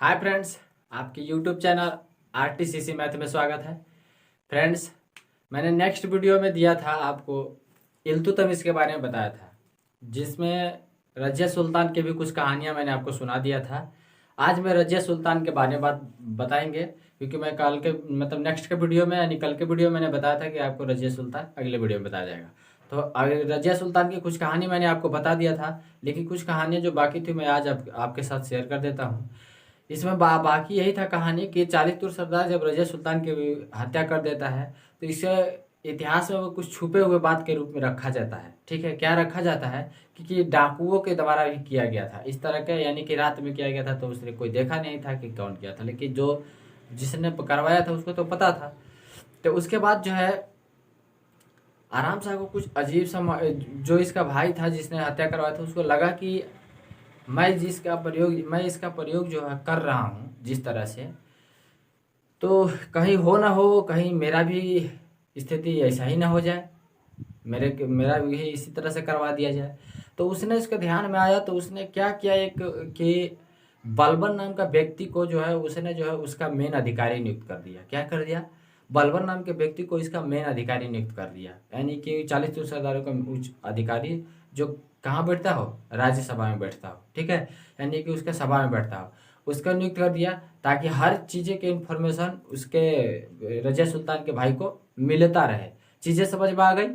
Hi friends, आपके YouTube channel आरटीसीसी math में स्वागत है। फ्रेंड्स, मैंने नेक्स्ट वीडियो में दिया था आपको इल्तुतमिश के बारे में बताया था, जिसमें रजिया सुल्तान की भी कुछ कहानियां मैंने आपको सुना दिया था। आज मैं रजिया सुल्तान के बारे में बात बताएंगे, क्योंकि मैं कल के नेक्स्ट के वीडियो में यानी कल के वीडियो में मैंने बताया था कि आपको रजिया सुल्तान अगले वीडियो में बताया जाएगा। तो रजिया सुल्तान की कुछ कहानी मैंने आपको बता दिया था, लेकिन कुछ कहानियां जो बाकी थी मैं आज आपके साथ शेयर कर देता हूँ। इसमें बाकी यही था कहानी कि चालीसपुर सरदार जब रजिया सुल्तान की हत्या कर देता है तो इसे इतिहास में वो कुछ छुपे हुए बात के रूप में रखा जाता है। ठीक है, क्या रखा जाता है कि डाकुओं के द्वारा भी किया गया था इस तरह के, यानी कि रात में किया गया था, तो उसने कोई देखा नहीं था कि कौन किया था, लेकिन जिसने करवाया था उसको तो पता था। तो उसके बाद जो है आराम से को कुछ अजीब सा जो इसका भाई था जिसने हत्या करवाया था, उसको लगा कि मैं इसका प्रयोग जो है कर रहा हूँ जिस तरह से, तो कहीं हो ना हो, कहीं मेरा भी स्थिति ऐसा ही ना हो जाए, मेरा भी इसी तरह से करवा दिया जाए। तो उसने इसके ध्यान में आया तो उसने क्या किया, एक कि बलबन नाम का व्यक्ति को जो है उसने जो है उसका मेन अधिकारी नियुक्त कर दिया। क्या कर दिया? बलबन नाम के व्यक्ति को इसका मेन अधिकारी नियुक्त कर दिया, यानी कि 40 सरदारों का उच्च अधिकारी, जो कहाँ बैठता हो? राज्यसभा में बैठता हो। ठीक है, यानी कि उसके सभा में बैठता हो, उसका नियुक्त कर दिया ताकि हर चीज़ें के इन्फॉर्मेशन उसके रजिया सुल्तान के भाई को मिलता रहे। चीज़ें समझ में आ गई?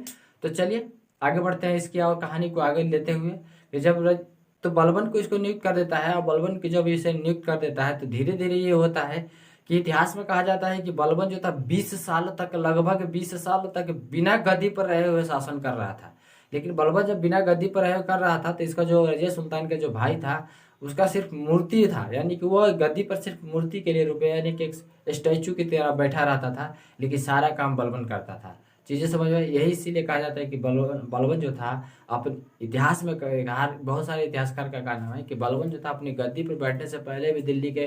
तो चलिए आगे बढ़ते हैं इसकी और कहानी को आगे लेते हुए कि तो बलबन को इसको नियुक्त कर देता है, और बलबन की जब इसे नियुक्त कर देता है तो धीरे धीरे ये होता है कि इतिहास में कहा जाता है कि बलबन जो था 20 साल तक, लगभग 20 साल तक बिना गद्दी पर रहे हुए शासन कर रहा था। लेकिन बलबन जब बिना गद्दी पर रहे कर रहा था तो इसका जो रजिया सुल्तान का जो भाई था उसका सिर्फ मूर्ति था, यानी कि वो गद्दी पर सिर्फ मूर्ति के लिए रुपये, यानी कि एक स्टैचू की तरह बैठा रहता था, लेकिन सारा काम बलबन करता था। चीज़ें समझ में? यही इसीलिए कहा जाता है कि बलबन जो था अपन इतिहास में बहुत सारे इतिहासकार का कहना है कि बलबन जो था अपनी गद्दी पर बैठने से पहले भी दिल्ली के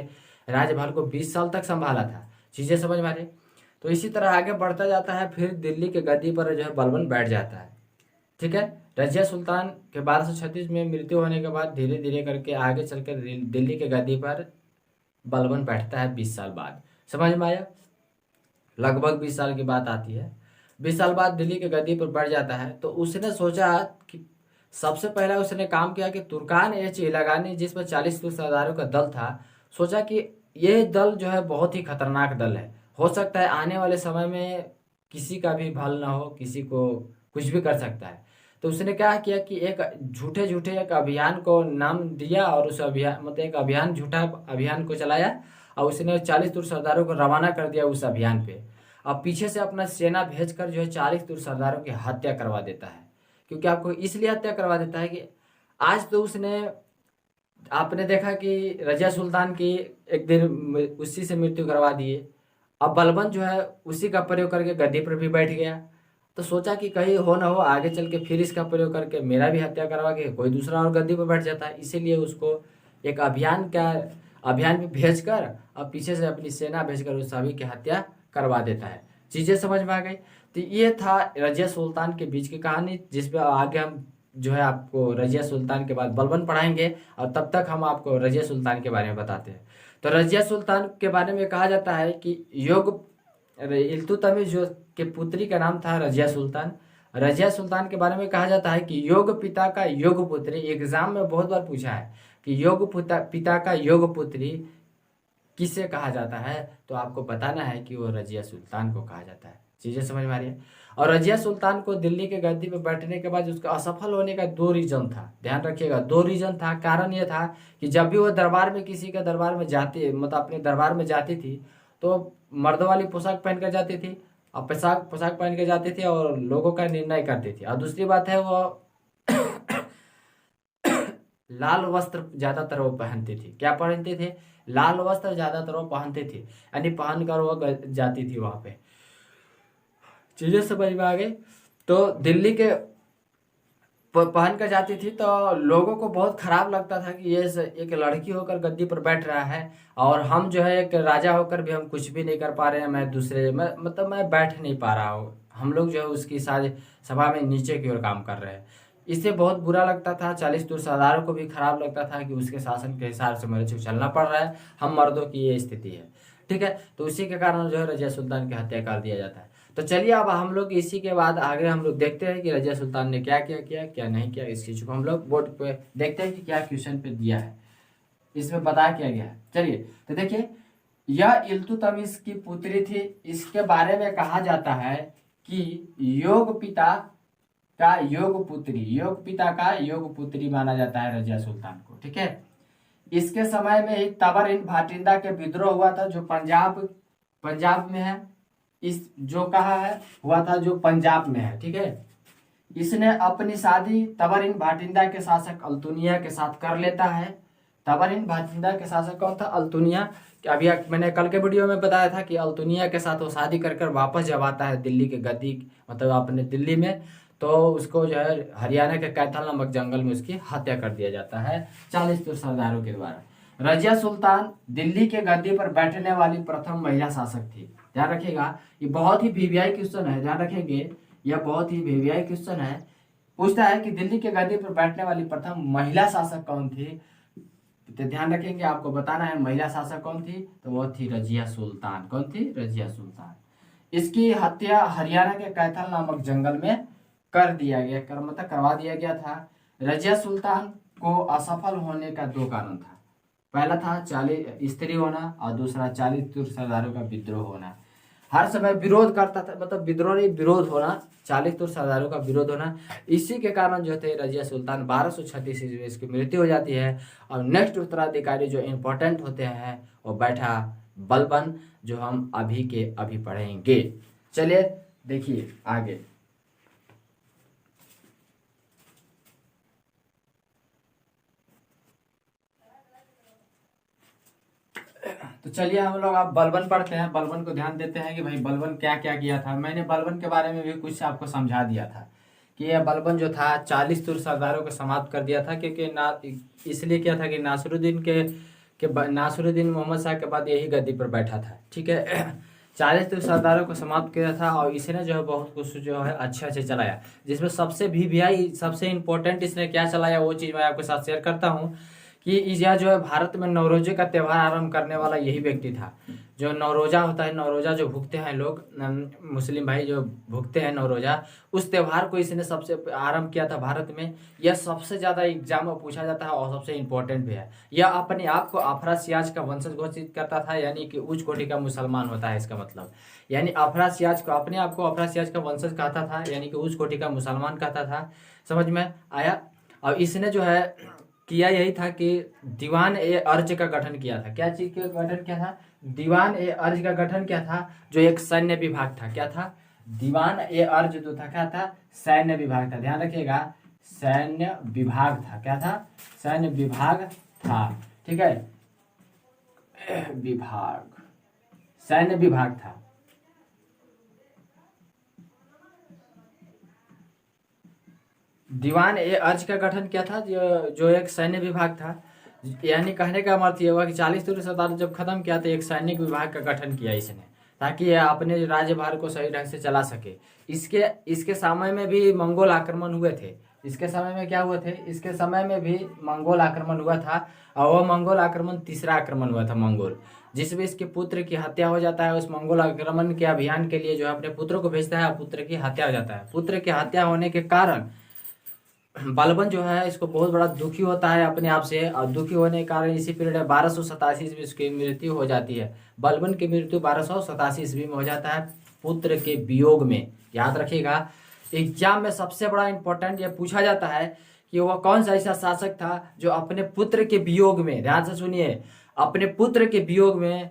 राज्यभार को 20 साल तक संभाला था। चीज़ें समझ में आ रही? तो इसी तरह आगे बढ़ता जाता है, फिर दिल्ली के गद्दी पर जो है बलबन बैठ जाता है। ठीक है, रजिया सुल्तान के 1236 में मृत्यु होने के बाद धीरे धीरे करके आगे चलकर दिल्ली के गद्दी पर बलबन बैठता है 20 साल बाद। समझ में आया? लगभग 20 साल की बात आती है। 20 साल बाद दिल्ली के गद्दी पर बैठ जाता है तो उसने सोचा कि सबसे पहला उसने काम किया कि तुर्कान एच इलागानी, जिसमें 40 सरदारों का दल था, सोचा कि यह दल जो है बहुत ही खतरनाक दल है, हो सकता है आने वाले समय में किसी का भी भल ना हो, किसी को कुछ भी कर सकता है। तो उसने क्या किया कि एक झूठे झूठे एक अभियान को नाम दिया, और उस अभियान एक अभियान, झूठा अभियान को चलाया, और उसने 40 सरदारों को रवाना कर दिया उस अभियान पे। अब पीछे से अपना सेना भेजकर जो है 40 सरदारों की हत्या करवा देता है। क्योंकि आपको इसलिए हत्या करवा देता है कि आज तो उसने, आपने देखा कि रजिया सुल्तान की एक दिन उसी से मृत्यु करवा दिए, अब बलबन जो है उसी का प्रयोग करके गद्दी पर भी बैठ गया। तो सोचा कि कहीं हो ना हो आगे चल के फिर इसका प्रयोग करके मेरा भी हत्या करवा के कोई दूसरा और गद्दी पर बैठ जाता है, इसीलिए उसको एक अभियान में भेजकर और पीछे से अपनी सेना भेजकर उस सभी की हत्या करवा देता है। चीज़ें समझ में आ गई? तो ये था रजिया सुल्तान के बीच की कहानी, जिसपे आगे हम जो है आपको रजिया सुल्तान के बाद बलबन पढ़ाएंगे, और तब तक हम आपको रजिया सुल्तान के बारे में बताते हैं। तो रजिया सुल्तान के बारे में कहा जाता है कि इल्तुतमिश जो के पुत्री का नाम था रजिया सुल्तान। रजिया सुल्तान के बारे में कहा जाता है कि योग पिता का योग पुत्री, एग्जाम में बहुत बार पूछा है कि पिता का योग पुत्री किसे कहा जाता है, तो आपको बताना है कि वो रजिया सुल्तान को कहा जाता है। चीज़ें समझ में आ रही है? और रजिया सुल्तान को दिल्ली के गद्दी पर बैठने के बाद उसका असफल होने का 2 रीजन था, ध्यान रखिएगा, 2 रीजन था। कारण ये था कि जब भी वो दरबार में किसी के दरबार में जाती, अपने दरबार में जाती थी, तो मर्दों वाली पोशाक पहन कर जाती थी, और पोशाक पहन के जाती थी और लोगों का निर्णय करती थी। और दूसरी बात है वो लाल वस्त्र ज्यादातर वो पहनते थे। क्या पहनते थे? लाल वस्त्र ज्यादातर वो पहनते थे, यानी पहनकर वो जाती थी वहां पे। चीजें समझ में आ गई? तो दिल्ली के पहन कर जाती थी तो लोगों को बहुत खराब लगता था कि ये एक लड़की होकर गद्दी पर बैठ रहा है, और हम जो है एक राजा होकर भी हम कुछ भी नहीं कर पा रहे हैं, मैं बैठ नहीं पा रहा हूँ, हम लोग जो है उसकी सारी सभा में नीचे की ओर काम कर रहे हैं। इसे बहुत बुरा लगता था, 40 सरदारों को भी खराब लगता था कि उसके शासन के हिसाब से मेरे को चलना पड़ रहा है, हम मर्दों की ये स्थिति है। ठीक है, तो उसी के कारण जो है रजिया सुल्तान की हत्या कर दिया जाता है। तो चलिए अब हम लोग इसी के बाद आगे हम लोग देखते हैं कि रजिया सुल्तान ने क्या क्या किया, क्या नहीं किया। इस चीज़ को हम लोग बोर्ड पे देखते हैं कि क्या क्वेश्चन पे दिया है, इसमें बता क्या गया है। चलिए तो देखिए, यह इल्तुतमिश की पुत्री थी। इसके बारे में कहा जाता है कि योग पिता का योग पुत्री, योग पिता का योग पुत्री माना जाता है रजिया सुल्तान को। ठीक है, इसके समय में ही तबर भाटिंदा के विद्रोह हुआ था, जो पंजाब में है। इस जो कहा है हुआ था जो पंजाब में है। ठीक है, इसने अपनी शादी तबरिन भाटिंदा के शासक अल्तुनिया के साथ कर लेता है। तबरिन भाटिंदा के शासक कौन था? अल्तुनिया। कि अभी मैंने कल के वीडियो में बताया था कि अल्तुनिया के साथ वो शादी कर कर वापस जब आता है दिल्ली के गद्दी, मतलब अपने दिल्ली में, तो उसको जो है हरियाणा के कैथल नामक जंगल में उसकी हत्या कर दिया जाता है 40 सरदारों के द्वारा। रजिया सुल्तान दिल्ली के गद्दी पर बैठने वाली प्रथम महिला शासक थी। ध्यान रखिएगा, ये बहुत ही वीवीआई क्वेश्चन है, ध्यान रखेंगे, यह बहुत ही वीवीआई क्वेश्चन है। पूछता है कि दिल्ली के गद्दी पर बैठने वाली प्रथम महिला शासक कौन थी, तो ध्यान रखेंगे आपको बताना है महिला शासक कौन थी, तो वो थी रजिया सुल्तान। कौन थी? रजिया सुल्तान। इसकी हत्या हरियाणा के कैथल नामक जंगल में कर दिया गया, मतलब करवा दिया गया था। रजिया सुल्तान को असफल होने का 2 कारण था। पहला था 40 स्त्री होना और दूसरा 40 सरदारों का विद्रोह होना। हर समय विरोध करता था, मतलब विद्रोह नहीं, विरोध होना, 40 सरदारों का विरोध होना। इसी के कारण जो थे रजिया सुल्तान 1236 ईस्वी में इसकी मृत्यु हो जाती है। और नेक्स्ट उत्तराधिकारी जो इम्पोर्टेंट होते हैं वो बैठा बलबन, जो हम अभी के अभी पढ़ेंगे। चलिए देखिए आगे। तो चलिए हम लोग आप बलबन पढ़ते हैं, बलबन को ध्यान देते हैं कि भाई बलबन क्या क्या किया था। मैंने बलबन के बारे में भी कुछ आपको समझा दिया था कि यह बलबन जो था 40 सरदारों को समाप्त कर दिया था, क्योंकि ना इसलिए किया था कि नासिरुद्दीन मोहम्मद शाह के बाद यही गद्दी पर बैठा था। ठीक है, 40 सरदारों को समाप्त किया था और इसने जो है बहुत कुछ जो है अच्छे अच्छे चलाया, जिसमें सबसे वीवीआई सबसे इम्पोर्टेंट इसने क्या चलाया वो चीज़ मैं आपके साथ शेयर करता हूँ कि यह जो है भारत में नवरोजे का त्यौहार आरंभ करने वाला यही व्यक्ति था। जो नवरोजा होता है, नवरोजा जो भुगते हैं लोग, मुस्लिम भाई जो भुगते हैं नवरोजा, उस त्यौहार को इसने सबसे आरंभ किया था भारत में। यह सबसे ज़्यादा एग्जाम में पूछा जाता है और सबसे इम्पोर्टेंट भी है। यह अपने आप को अफरासियाज का वंशज घोषित करता था, यानी कि उच्च कोटि का मुसलमान होता है इसका मतलब। यानी अफरासियाज को, अपने आप को अफरासियाज का वंशज कहता था, यानी कि उच्च कोटि का मुसलमान कहता था। समझ में आया? और इसने जो है किया यही था कि दीवान ए अर्ज का गठन किया था। क्या चीज का गठन किया था? दीवान ए अर्ज का गठन किया था, जो एक सैन्य विभाग था। क्या था? दीवान ए अर्ज जो था क्या था? सैन्य विभाग था। ध्यान रखिएगा, सैन्य विभाग था। क्या था? सैन्य विभाग था। ठीक है, विभाग, सैन्य विभाग था। दीवान ए अर्ज का गठन किया था, जो एक सैन्य विभाग था। यानी कहने का मतलब ये हुआ कि 40 सरदार जब खत्म किया तो एक सैनिक विभाग का गठन किया इसने, ताकि यह अपने राज्यभार को सही ढंग से चला सके। इसके समय में भी मंगोल आक्रमण हुए थे। इसके समय में क्या हुए थे? इसके समय में भी मंगोल आक्रमण हुआ था, और वह मंगोल आक्रमण तीसरा आक्रमण हुआ था मंगोल, जिसमें इसके पुत्र की हत्या हो जाता है। उस मंगोल आक्रमण के अभियान के लिए जो है अपने पुत्र को भेजता है, पुत्र की हत्या हो जाता है। पुत्र की हत्या होने के कारण बलबन जो है इसको बहुत बड़ा दुखी होता है अपने आप से, और दुखी होने के कारण इसी पीरियड में 1287 ईस्वी में इसकी मृत्यु हो जाती है। बलबन की मृत्यु 1287 ईस्वी में हो जाता है पुत्र के वियोग में। याद रखिएगा, एग्जाम में सबसे बड़ा इंपॉर्टेंट ये पूछा जाता है कि वह कौन सा ऐसा शासक था जो अपने पुत्र के वियोग में, ध्यान से सुनिए, अपने पुत्र के वियोग में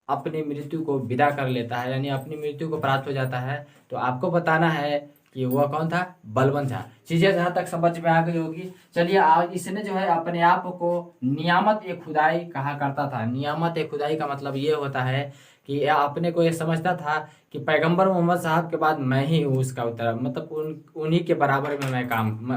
अपनी मृत्यु को विदा कर लेता है, यानी अपनी मृत्यु को प्राप्त हो जाता है। तो आपको बताना है कि वह कौन था? बलबन था। चीजें जहां तक समझ में आ गई होगी। चलिए आज इसने जो है अपने आप को नियामत ए खुदाई कहा करता था। नियामत ए खुदाई का मतलब ये होता है कि अपने को ये समझता था कि पैगंबर मोहम्मद साहब के बाद मैं ही हूँ उसका उत्तर, मतलब उन्हीं के बराबर में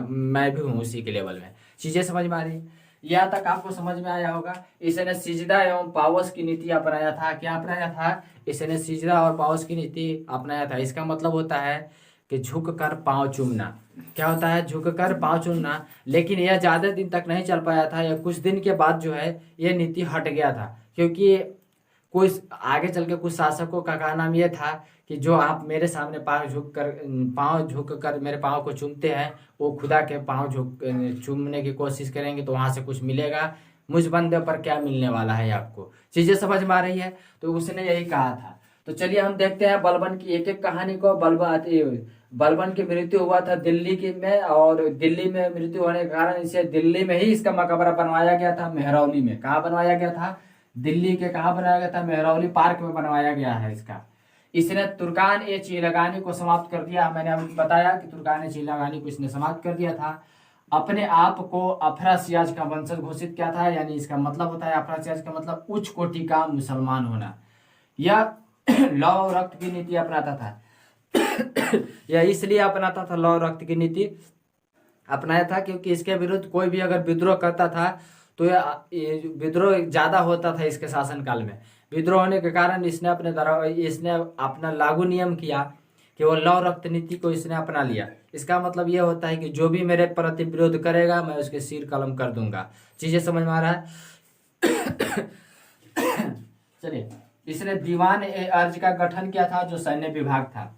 मैं भी हूँ उसी के लेवल में। चीजें समझ में आ रही? यहाँ तक आपको समझ में आया होगा। इसने सिजदा एवं पावस की नीति अपनाया था। क्या अपनाया था? इसने सिजदा और पावस की नीति अपनाया था। इसका मतलब होता है कि झुक कर पाँव चूमना। क्या होता है झुक कर पाँव चूमना? लेकिन यह ज़्यादा दिन तक नहीं चल पाया था, या कुछ दिन के बाद जो है ये नीति हट गया था, क्योंकि कुछ आगे चल के कुछ शासकों का कहना ये था कि जो आप मेरे सामने पाँव झुक कर मेरे पाँव को चूमते हैं, वो खुदा के पाँव चूमने की कोशिश करेंगे तो वहाँ से कुछ मिलेगा, मुझ बंदे पर क्या मिलने वाला है आपको। चीज़ें समझ में आ रही है? तो उसने यही कहा था। तो चलिए हम देखते हैं बलबन की एक एक कहानी को। बलबन की मृत्यु हुआ था दिल्ली की में, और दिल्ली में मृत्यु होने के कारण इसे दिल्ली में ही इसका मकबरा बनवाया गया था, मेहरौली में। कहाँ बनवाया गया था? दिल्ली के कहाँ बनाया गया था? मेहरौली पार्क में बनवाया गया है इसका। इसने तुर्कान ए चीलगानी को समाप्त कर दिया। मैंने अभी बताया कि तुर्कान ए चीलगानी को इसने समाप्त कर दिया था। अपने आप को अफरासियाज का वंशज घोषित किया था, यानी इसका मतलब होता है अफरासियाज का मतलब उच्च कोटि का मुसलमान होना। यह लौ और रक्त की नीति अपनाता था। यह इसलिए अपनाता था, लौ और रक्त की नीति अपनाया था क्योंकि इसके विरुद्ध कोई भी अगर विद्रोह करता था तो ये विद्रोह ज्यादा होता था इसके शासनकाल में। विद्रोह होने के कारण इसने अपना लागू नियम किया कि वो लौ रक्त नीति को इसने अपना लिया। इसका मतलब ये होता है कि जो भी मेरे प्रति विरोध करेगा मैं उसके सिर कलम कर दूंगा। चीजें समझ में आ रहा है? चलिए, इसने दीवान ए अर्ज का गठन किया था, जो सैन्य विभाग था।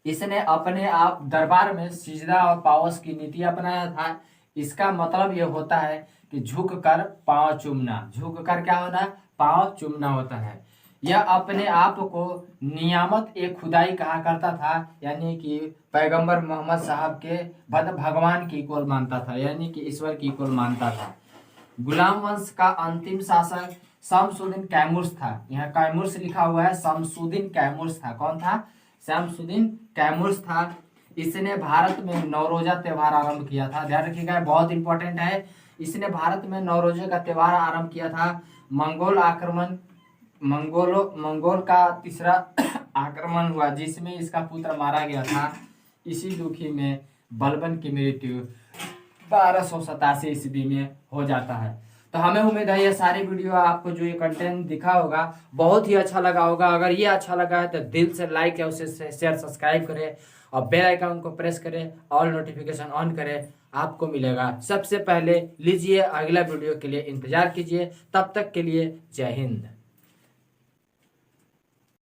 इसने अपने आप दरबार में सिजदा और पावस की नीति अपनाया था। इसका मतलब यह होता है कि झुक कर पांव चूमना। झुक कर क्या होना? पांव चूमना होता है। यह अपने आप को नियामत ए खुदाई कहा करता था, यानी कि पैगंबर मोहम्मद साहब के भगवान की कोल मानता था, यानी कि ईश्वर की कोल मानता था। गुलाम वंश का अंतिम शासक शमसुद्दीन कैमुर्स था। यहाँ कैमुर्स लिखा हुआ है, शमसुद्दीन कैमुर्स था। कौन था? शमसुद्दीन कैमुर्स था। इसने भारत में नौरोजा त्योहार आरंभ किया था। ध्यान रखिएगा, बहुत इंपॉर्टेंट है। इसने भारत में नौरोजे का त्योहार आरंभ किया था। मंगोल का तीसरा आक्रमण हुआ, जिसमें इसका पुत्र मारा गया था। इसी दुखी में बलबन की मृत्यु 1287 ईस्वी में हो जाता है। तो हमें उम्मीद है ये सारी वीडियो आपको जो ये कंटेंट दिखा होगा बहुत ही अच्छा लगा होगा। अगर ये अच्छा लगा है तो दिल से लाइक या उसे शेयर सब्सक्राइब करें और बेल आइकन को प्रेस करें, ऑल नोटिफिकेशन ऑन करें, आपको मिलेगा सबसे पहले। लीजिए, अगला वीडियो के लिए इंतजार कीजिए। तब तक के लिए जय हिंद।